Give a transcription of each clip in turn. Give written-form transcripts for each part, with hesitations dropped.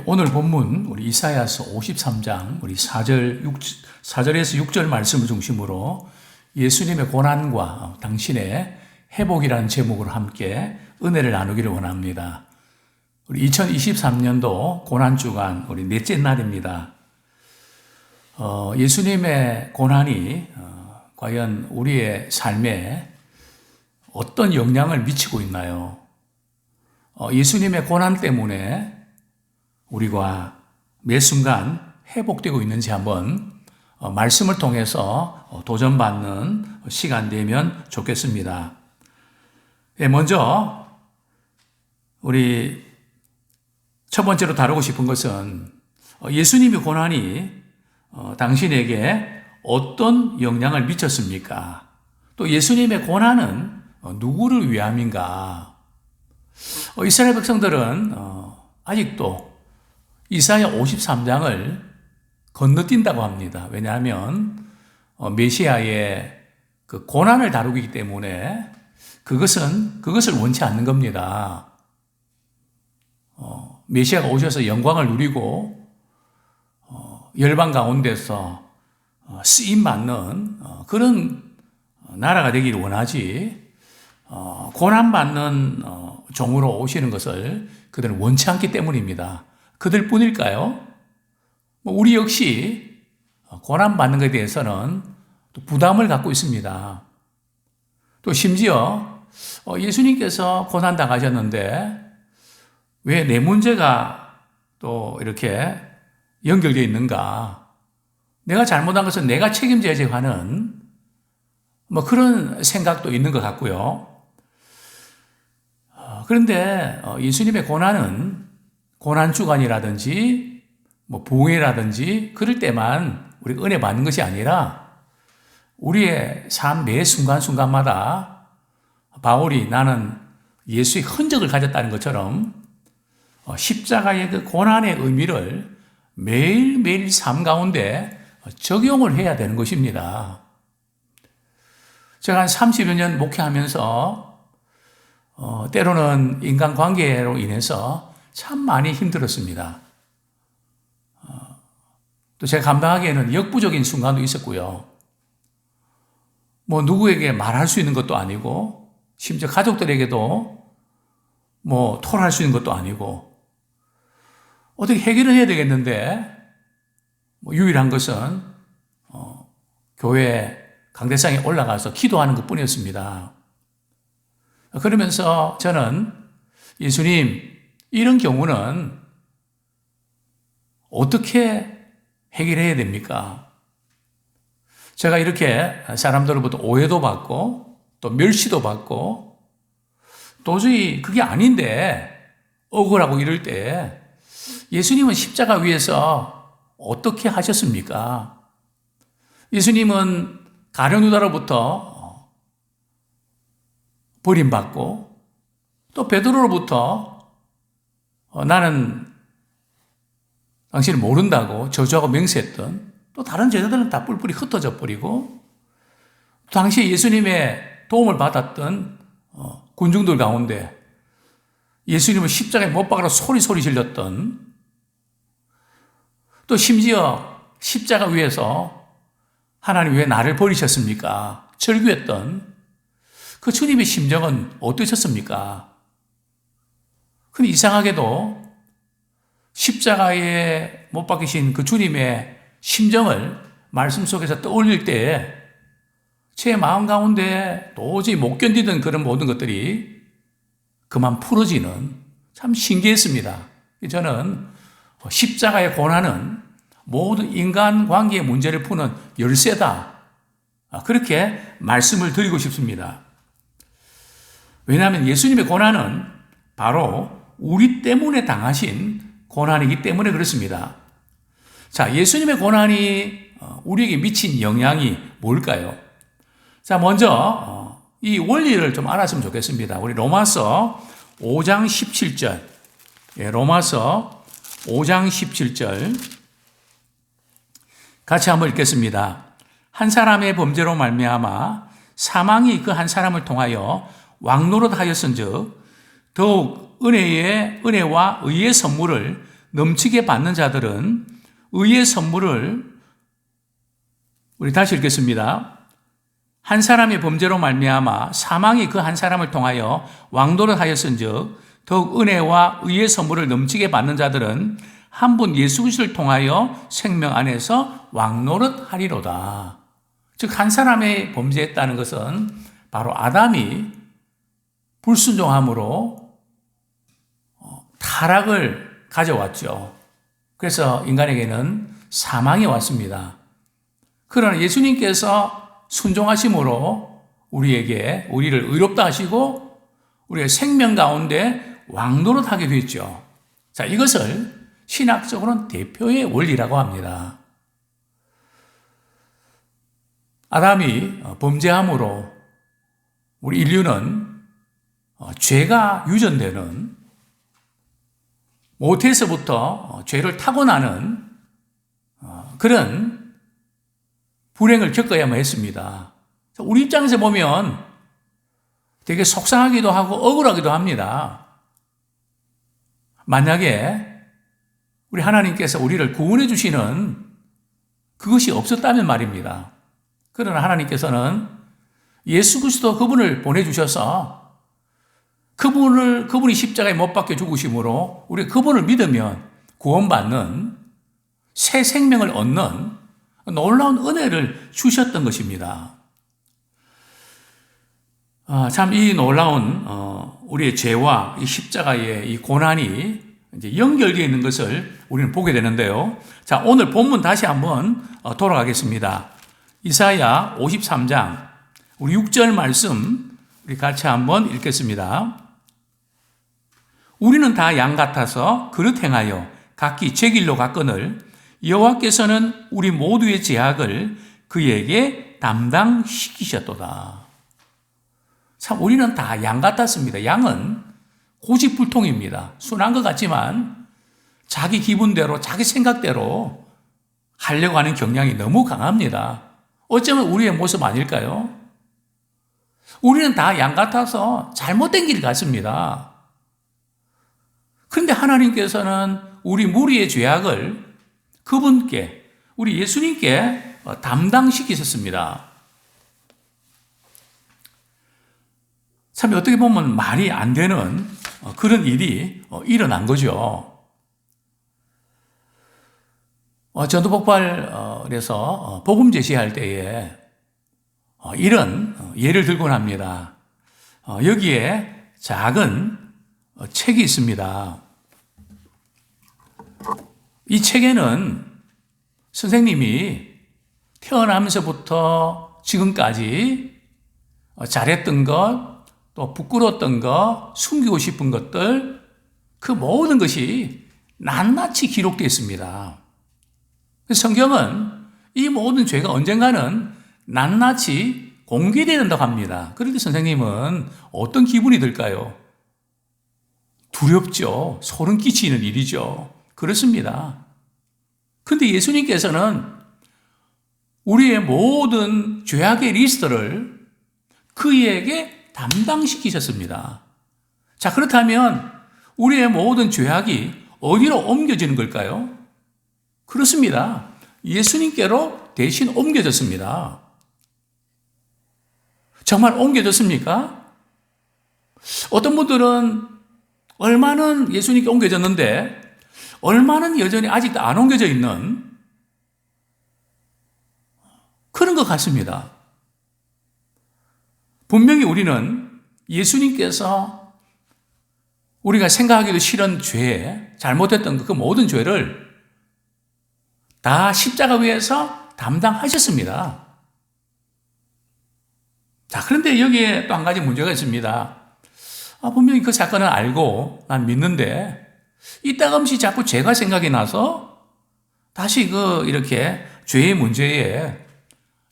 오늘 본문 우리 이사야서 53장 우리 4절에서 6절 말씀을 중심으로 예수님의 고난과 당신의 회복이라는 제목으로 함께 은혜를 나누기를 원합니다. 우리 2023년도 고난주간 우리 넷째 날입니다. 예수님의 고난이 과연 우리의 삶에 어떤 영향을 미치고 있나요? 예수님의 고난 때문에 우리가 매 순간 회복되고 있는지 한번 말씀을 통해서 도전받는 시간 되면 좋겠습니다. 먼저 우리 첫 번째로 다루고 싶은 것은 예수님의 고난이 당신에게 어떤 영향을 미쳤습니까? 또 예수님의 고난은 누구를 위함인가? 이스라엘 백성들은 아직도 이사야 53장을 건너뛴다고 합니다. 왜냐하면 메시아의 그 고난을 다루기 때문에 그것을 원치 않는 겁니다. 메시아가 오셔서 영광을 누리고 열방 가운데서 쓰임 받는 그런 나라가 되기를 원하지 고난받는 종으로 오시는 것을 그들은 원치 않기 때문입니다. 그들 뿐일까요? 우리 역시 고난받는 것에 대해서는 또 부담을 갖고 있습니다. 또 심지어 예수님께서 고난당하셨는데 왜 내 문제가 또 이렇게 연결되어 있는가? 내가 잘못한 것은 내가 책임져야지 하는 그런 생각도 있는 것 같고요. 그런데 예수님의 고난은 고난주간이라든지 부흥회라든지 그럴 때만 우리가 은혜 받는 것이 아니라 우리의 삶 매 순간순간마다 바울이 나는 예수의 흔적을 가졌다는 것처럼 십자가의 그 고난의 의미를 매일매일 삶 가운데 적용을 해야 되는 것입니다. 제가 한 30여 년 목회하면서 때로는 인간관계로 인해서 참 많이 힘들었습니다. 또 제가 감당하기에는 역부족인 순간도 있었고요. 누구에게 말할 수 있는 것도 아니고 심지어 가족들에게도 토로할 수 있는 것도 아니고 어떻게 해결을 해야 되겠는데 유일한 것은 교회 강대상에 올라가서 기도하는 것뿐이었습니다. 그러면서 저는 예수님 이런 경우는 어떻게 해결해야 됩니까? 제가 이렇게 사람들로부터 오해도 받고 또 멸시도 받고 도저히 그게 아닌데 억울하고 이럴 때 예수님은 십자가 위에서 어떻게 하셨습니까? 예수님은 가룟 유다로부터 버림받고 또 베드로로부터 나는 당신을 모른다고 저주하고 맹세했던 또 다른 제자들은 다 뿔뿔이 흩어져 버리고 당시에 예수님의 도움을 받았던 군중들 가운데 예수님을 십자가에 못 박아서 소리 질렀던 또 심지어 십자가 위에서 하나님 왜 나를 버리셨습니까? 절규했던 그 주님의 심정은 어떠셨습니까? 근데 이상하게도 십자가에 못 박히신 그 주님의 심정을 말씀 속에서 떠올릴 때 제 마음 가운데 도저히 못 견디던 그런 모든 것들이 그만 풀어지는 참 신기했습니다. 저는 십자가의 고난은 모든 인간관계의 문제를 푸는 열쇠다. 그렇게 말씀을 드리고 싶습니다. 왜냐하면 예수님의 고난은 바로 우리 때문에 당하신 고난이기 때문에 그렇습니다. 자, 예수님의 고난이 우리에게 미친 영향이 뭘까요? 자, 먼저 이 원리를 좀 알았으면 좋겠습니다. 우리 로마서 5장 17절. 로마서 5장 17절. 같이 한번 읽겠습니다. 한 사람의 범죄로 말미암아 사망이 그 한 사람을 통하여 왕노릇하였은즉 더욱 은혜와 의의 선물을 넘치게 받는 자들은 의의 선물을, 우리 다시 읽겠습니다. 한 사람의 범죄로 말미암아 사망이 그 한 사람을 통하여 왕노릇하였은즉 더욱 은혜와 의의 선물을 넘치게 받는 자들은 한 분 예수 그리스도를 통하여 생명 안에서 왕노릇하리로다. 즉 한 사람의 범죄했다는 것은 바로 아담이 불순종함으로 타락을 가져왔죠. 그래서 인간에게는 사망이 왔습니다. 그러나 예수님께서 순종하심으로 우리를 의롭다 하시고 우리의 생명 가운데 왕노릇하게 됐죠. 자, 이것을 신학적으로는 대표의 원리라고 합니다. 아담이 범죄함으로 우리 인류는 죄가 유전되는, 모태에서부터 죄를 타고나는 그런 불행을 겪어야만 했습니다. 우리 입장에서 보면 되게 속상하기도 하고 억울하기도 합니다. 만약에 우리 하나님께서 우리를 구원해 주시는 그것이 없었다면 말입니다. 그러나 하나님께서는 예수 그리스도 그분을 보내주셔서 그분이 십자가에 못 박혀 죽으심으로 우리 그분을 믿으면 구원받는 새 생명을 얻는 놀라운 은혜를 주셨던 것입니다. 참 이 놀라운 우리의 죄와 이 십자가의 이 고난이 이제 연결되어 있는 것을 우리는 보게 되는데요. 자, 오늘 본문 다시 한번 돌아가겠습니다. 이사야 53장 우리 6절 말씀 우리 같이 한번 읽겠습니다. 우리는 다 양 같아서 그릇 행하여 각기 제 길로 갔거늘 여호와께서는 우리 모두의 죄악을 그에게 담당시키셨도다. 참 우리는 다 양 같았습니다. 양은 고집불통입니다. 순한 것 같지만 자기 기분대로 자기 생각대로 하려고 하는 경향이 너무 강합니다. 어쩌면 우리의 모습 아닐까요? 우리는 다 양 같아서 잘못된 길 갔습니다. 그런데 하나님께서는 우리 무리의 죄악을 그분께, 우리 예수님께 담당시키셨습니다. 참 어떻게 보면 말이 안 되는 그런 일이 일어난 거죠. 전도폭발에서 복음 제시할 때에 이런 예를 들곤 합니다. 여기에 작은 책이 있습니다. 이 책에는 선생님이 태어나면서부터 지금까지 잘했던 것, 또 부끄러웠던 것, 숨기고 싶은 것들, 그 모든 것이 낱낱이 기록되어 있습니다. 성경은 이 모든 죄가 언젠가는 낱낱이 공개되어야 된다고 합니다. 그런데 선생님은 어떤 기분이 들까요? 두렵죠. 소름 끼치는 일이죠. 그렇습니다. 그런데 예수님께서는 우리의 모든 죄악의 리스트를 그에게 담당시키셨습니다. 자, 그렇다면 우리의 모든 죄악이 어디로 옮겨지는 걸까요? 그렇습니다. 예수님께로 대신 옮겨졌습니다. 정말 옮겨졌습니까? 어떤 분들은 얼마는 예수님께 옮겨졌는데 얼마는 여전히 아직도 안 옮겨져 있는 그런 것 같습니다. 분명히 우리는 예수님께서 우리가 생각하기도 싫은 죄, 잘못했던 그 모든 죄를 다 십자가 위에서 담당하셨습니다. 자, 그런데 여기에 또 한 가지 문제가 있습니다. 분명히 그 사건을 알고 난 믿는데 이따금씩 자꾸 죄가 생각이 나서 다시 이렇게 죄의 문제에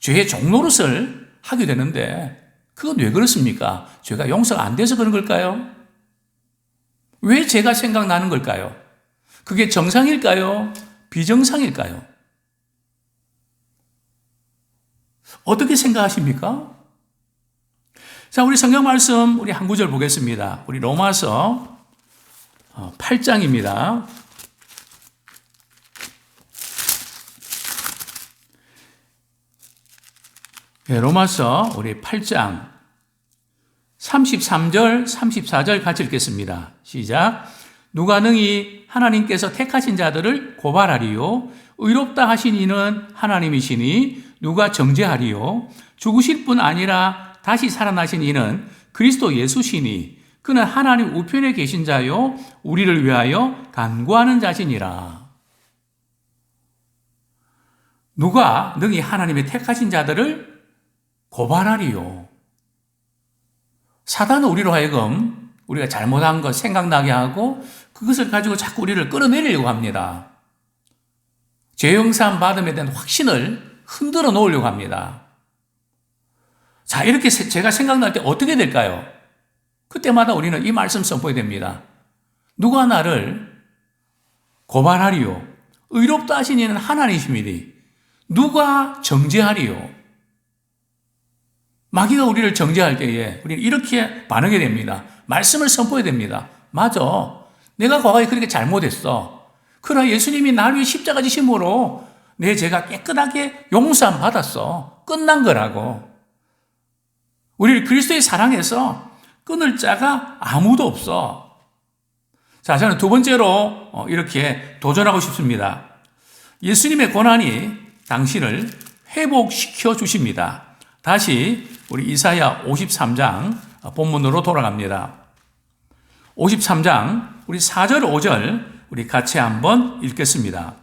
죄의 종노릇을 하게 되는데 그건 왜 그렇습니까? 죄가 용서가 안 돼서 그런 걸까요? 왜 죄가 생각나는 걸까요? 그게 정상일까요? 비정상일까요? 어떻게 생각하십니까? 자, 우리 성경 말씀 우리 한 구절 보겠습니다. 우리 로마서 8장입니다. 로마서 우리 8장 33절, 34절 같이 읽겠습니다. 시작. 누가 능히 하나님께서 택하신 자들을 고발하리요? 의롭다 하신 이는 하나님이시니 누가 정죄하리요? 죽으실 뿐 아니라 다시 살아나신 이는 그리스도 예수시니 그는 하나님 우편에 계신 자요 우리를 위하여 간구하는 자시니라. 누가 능히 하나님의 택하신 자들을 고발하리요? 사단은 우리로 하여금 우리가 잘못한 것 생각나게 하고 그것을 가지고 자꾸 우리를 끌어내리려고 합니다. 죄영산 받음에 대한 확신을 흔들어 놓으려고 합니다. 자, 이렇게 제가 생각날 때 어떻게 될까요? 그때마다 우리는 이 말씀 선포해야 됩니다. 누가 나를 고발하리요? 의롭다 하신 이는 하나님이시니 누가 정죄하리요? 마귀가 우리를 정죄할 때에 우리는 이렇게 반응해야 됩니다. 말씀을 선포해야 됩니다. 맞아. 내가 과거에 그렇게 잘못했어. 그러나 예수님이 나를 위해 십자가 지심으로 내 죄가 깨끗하게 용서함 받았어. 끝난 거라고. 우리를 그리스도의 사랑에서 끊을 자가 아무도 없어. 자, 저는 두 번째로 이렇게 도전하고 싶습니다. 예수님의 고난이 당신을 회복시켜 주십니다. 다시 우리 이사야 53장 본문으로 돌아갑니다. 53장 우리 4절 5절 우리 같이 한번 읽겠습니다.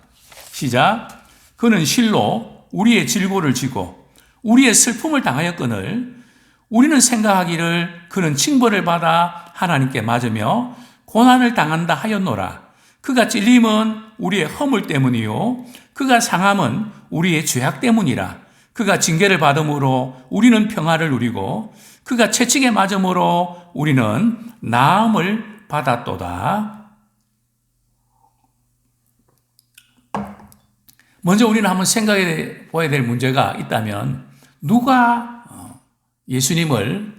시작. 그는 실로 우리의 질고를 지고 우리의 슬픔을 당하였거늘 우리는 생각하기를 그는 징벌을 받아 하나님께 맞으며 고난을 당한다 하였노라. 그가 찔림은 우리의 허물 때문이요 그가 상함은 우리의 죄악 때문이라. 그가 징계를 받음으로 우리는 평화를 누리고 그가 채찍에 맞음으로 우리는 나음을 받았도다. 먼저 우리는 한번 생각해 보아야 될 문제가 있다면 누가 예수님을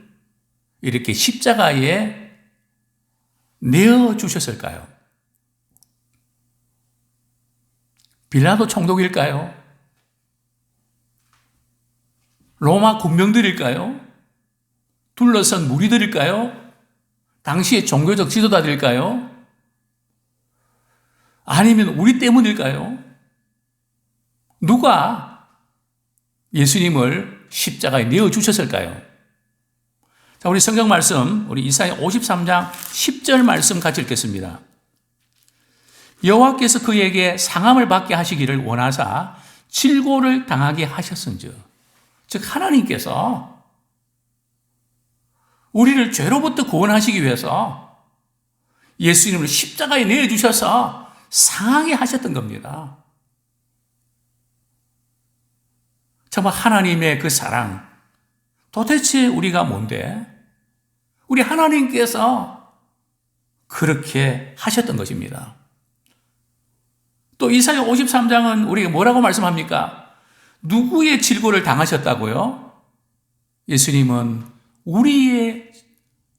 이렇게 십자가에 내어주셨을까요? 빌라도 총독일까요? 로마 군병들일까요? 둘러선 무리들일까요? 당시의 종교적 지도자들일까요? 아니면 우리 때문일까요? 누가 예수님을 십자가에 내어주셨을까요? 자, 우리 성경 말씀, 우리 이사야 53장 10절 말씀 같이 읽겠습니다. 여호와께서 그에게 상함을 받게 하시기를 원하사 질고를 당하게 하셨은즉, 즉 하나님께서 우리를 죄로부터 구원하시기 위해서 예수님을 십자가에 내어주셔서 상하게 하셨던 겁니다. 정말 하나님의 그 사랑, 도대체 우리가 뭔데? 우리 하나님께서 그렇게 하셨던 것입니다. 또 이사야 53장은 우리에게 뭐라고 말씀합니까? 누구의 질고를 당하셨다고요? 예수님은 우리의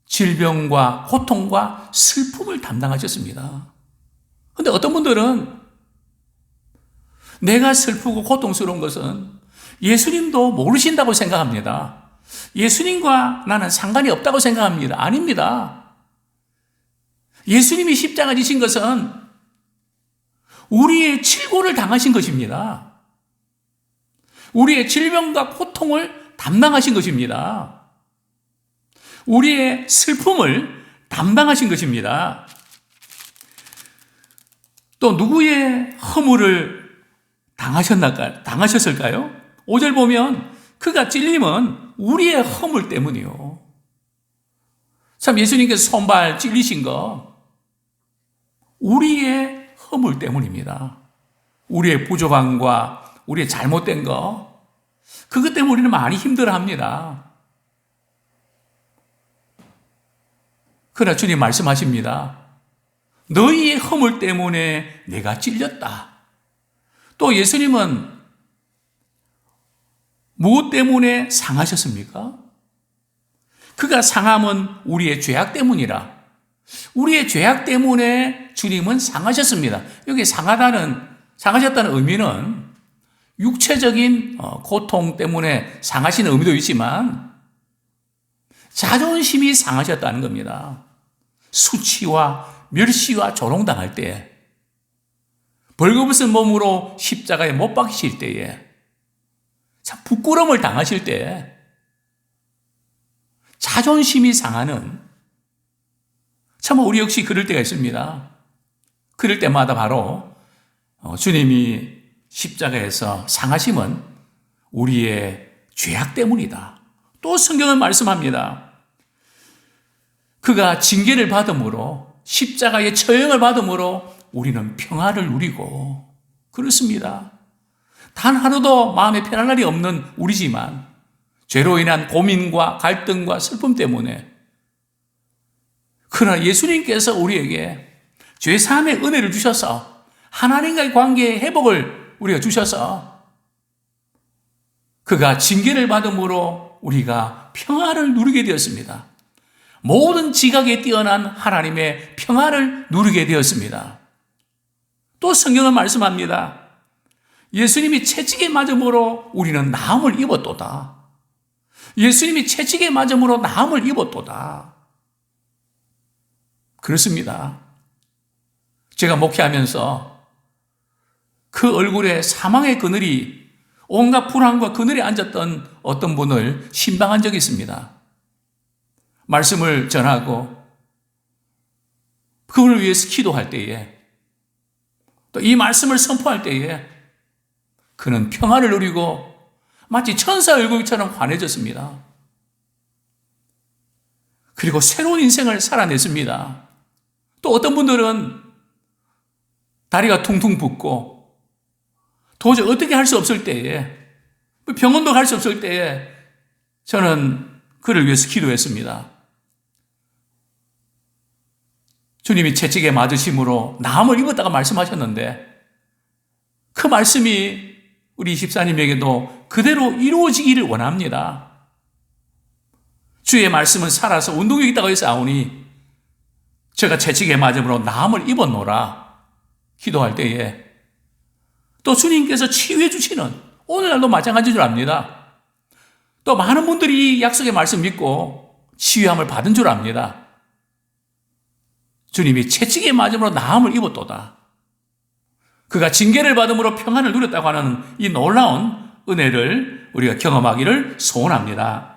질병과 고통과 슬픔을 담당하셨습니다. 그런데 어떤 분들은 내가 슬프고 고통스러운 것은 예수님도 모르신다고 생각합니다. 예수님과 나는 상관이 없다고 생각합니다. 아닙니다. 예수님이 십자가 지신 것은 우리의 질고를 당하신 것입니다. 우리의 질병과 고통을 담당하신 것입니다. 우리의 슬픔을 담당하신 것입니다. 또 누구의 허물을 당하셨을까요? 5절 보면 그가 찔림은 우리의 허물 때문이요. 참 예수님께서 손발 찔리신 거 우리의 허물 때문입니다. 우리의 부족함과 우리의 잘못된 거, 그것 때문에 우리는 많이 힘들어합니다. 그러나 주님 말씀하십니다. 너희의 허물 때문에 내가 찔렸다. 또 예수님은 무엇 때문에 상하셨습니까? 그가 상함은 우리의 죄악 때문이라. 우리의 죄악 때문에 주님은 상하셨습니다. 여기 상하셨다는 의미는 육체적인 고통 때문에 상하시는 의미도 있지만 자존심이 상하셨다는 겁니다. 수치와 멸시와 조롱당할 때, 벌거벗은 몸으로 십자가에 못 박히실 때에, 참 부끄러움을 당하실 때 자존심이 상하는, 참 우리 역시 그럴 때가 있습니다. 그럴 때마다 바로 주님이 십자가에서 상하심은 우리의 죄악 때문이다. 또 성경은 말씀합니다. 그가 징계를 받음으로, 십자가의 처형을 받음으로 우리는 평화를 누리고, 그렇습니다. 단 하루도 마음에 편할 날이 없는 우리지만 죄로 인한 고민과 갈등과 슬픔 때문에, 그러나 예수님께서 우리에게 죄사함의 은혜를 주셔서 하나님과의 관계의 회복을 우리가 주셔서 그가 징계를 받음으로 우리가 평화를 누리게 되었습니다. 모든 지각에 뛰어난 하나님의 평화를 누리게 되었습니다. 또 성경은 말씀합니다. 예수님이 채찍에 맞음으로 우리는 나음을 입었도다. 예수님이 채찍에 맞음으로 나음을 입었도다. 그렇습니다. 제가 목회하면서 그 얼굴에 사망의 그늘이, 온갖 불안과 그늘에 앉았던 어떤 분을 신방한 적이 있습니다. 말씀을 전하고 그분을 위해서 기도할 때에, 또 이 말씀을 선포할 때에 그는 평화를 누리고 마치 천사 얼굴처럼 환해졌습니다. 그리고 새로운 인생을 살아냈습니다. 또 어떤 분들은 다리가 퉁퉁 붓고 도저히 어떻게 할 수 없을 때에, 병원도 갈 수 없을 때에 저는 그를 위해서 기도했습니다. 주님이 채찍에 맞으심으로 나음을 입었다가 말씀하셨는데 그 말씀이 우리 집사님에게도 그대로 이루어지기를 원합니다. 주의 말씀은 살아서 운동이 있다고 해서 아오니 제가 채찍에 맞음으로 나음을 입었노라 기도할 때에 또 주님께서 치유해 주시는, 오늘날도 마찬가지인 줄 압니다. 또 많은 분들이 이 약속의 말씀 믿고 치유함을 받은 줄 압니다. 주님이 채찍에 맞음으로 나음을 입었도다. 그가 징계를 받음으로 평안을 누렸다고 하는 이 놀라운 은혜를 우리가 경험하기를 소원합니다.